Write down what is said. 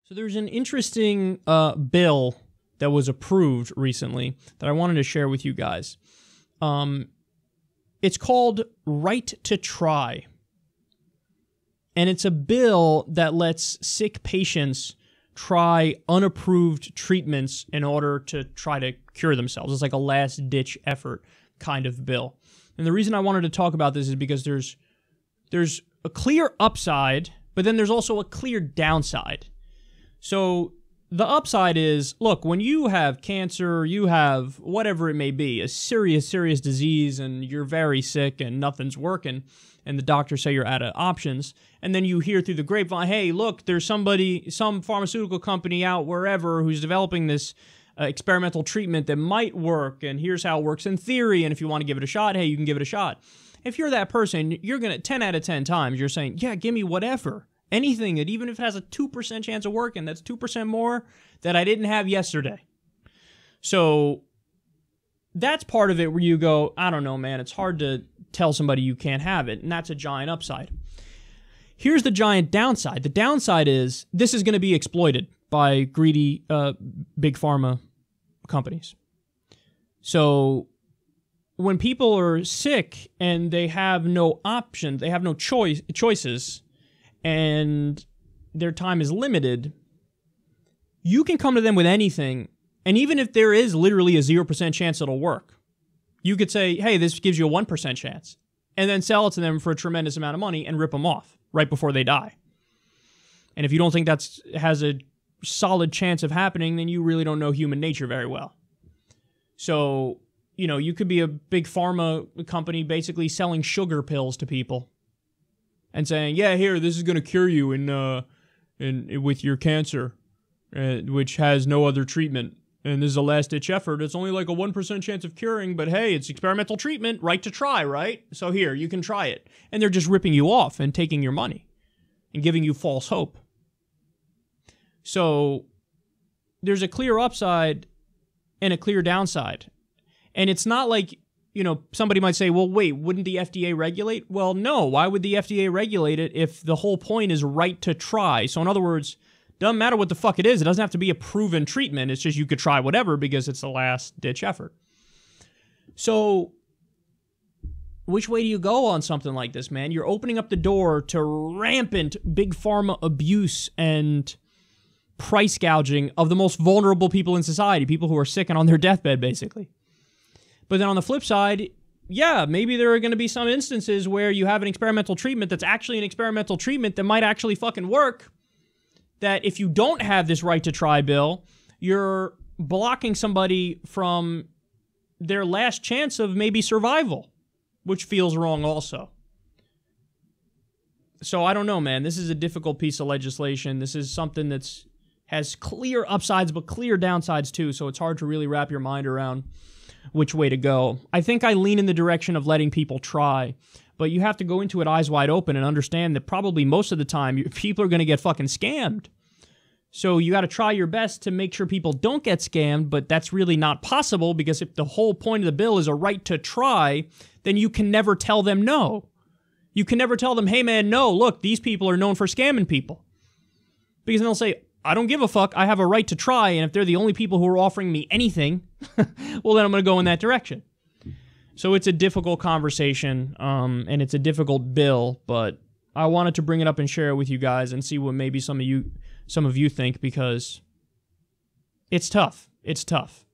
So there's an interesting bill that was approved recently that I wanted to share with you guys. It's called Right to Try. And it's a bill that lets sick patients try unapproved treatments in order to try to cure themselves. It's like a last-ditch effort kind of bill. And the reason I wanted to talk about this is because there's a clear upside, but then there's also a clear downside. So the upside is, look, when you have cancer, you have whatever it may be, a serious disease, and you're very sick and nothing's working, and the doctors say you're out of options, and then you hear through the grapevine, hey, look, there's some pharmaceutical company out wherever who's developing this experimental treatment that might work, and here's how it works in theory, and if you want to give it a shot, hey, you can give it a shot. If you're that person, you're going to, 10 out of 10 times, you're saying, yeah, give me whatever. Anything that even if it has a 2% chance of working, that's 2% more that I didn't have yesterday. So that's part of it where you go, I don't know, man, it's hard to tell somebody you can't have it, and that's a giant upside. Here's the giant downside. The downside is this is going to be exploited by greedy big pharma companies. So when people are sick and they have no options, they have no choices, and their time is limited, you can come to them with anything, and even if there is literally a 0% chance it'll work, you could say, hey, this gives you a 1% chance, and then sell it to them for a tremendous amount of money and rip them off right before they die. And if you don't think that has a solid chance of happening, then you really don't know human nature very well. So, you know, you could be a big pharma company basically selling sugar pills to people and saying, yeah, here, this is going to cure you with your cancer, which has no other treatment. And this is a last-ditch effort. It's only like a 1% chance of curing, but hey, it's experimental treatment, right to try, right? So here, you can try it. And they're just ripping you off and taking your money and giving you false hope. So there's a clear upside and a clear downside. And it's not like, you know, somebody might say, well, wait, wouldn't the FDA regulate? Well, no. Why would the FDA regulate it if the whole point is right to try? So in other words, doesn't matter what the fuck it is. It doesn't have to be a proven treatment. It's just you could try whatever because it's a last-ditch effort. So which way do you go on something like this, man? You're opening up the door to rampant big pharma abuse and price gouging of the most vulnerable people in society, people who are sick and on their deathbed, basically. But then on the flip side, yeah, maybe there are going to be some instances where you have an experimental treatment that's actually an experimental treatment that might actually fucking work, that if you don't have this right to try bill, you're blocking somebody from their last chance of maybe survival, which feels wrong also. So I don't know, man. This is a difficult piece of legislation. This is something that's has clear upsides but clear downsides too, so it's hard to really wrap your mind around which way to go. I think I lean in the direction of letting people try, but you have to go into it eyes wide open and understand that probably most of the time people are going to get fucking scammed. So you got to try your best to make sure people don't get scammed, but that's really not possible because if the whole point of the bill is a right to try, then you can never tell them no. You can never tell them, hey man, no, look, these people are known for scamming people. Because then they'll say, I don't give a fuck, I have a right to try, and if they're the only people who are offering me anything, well then I'm going to go in that direction. So it's a difficult conversation, and it's a difficult bill, but I wanted to bring it up and share it with you guys and see what maybe some of you think, because it's tough. It's tough.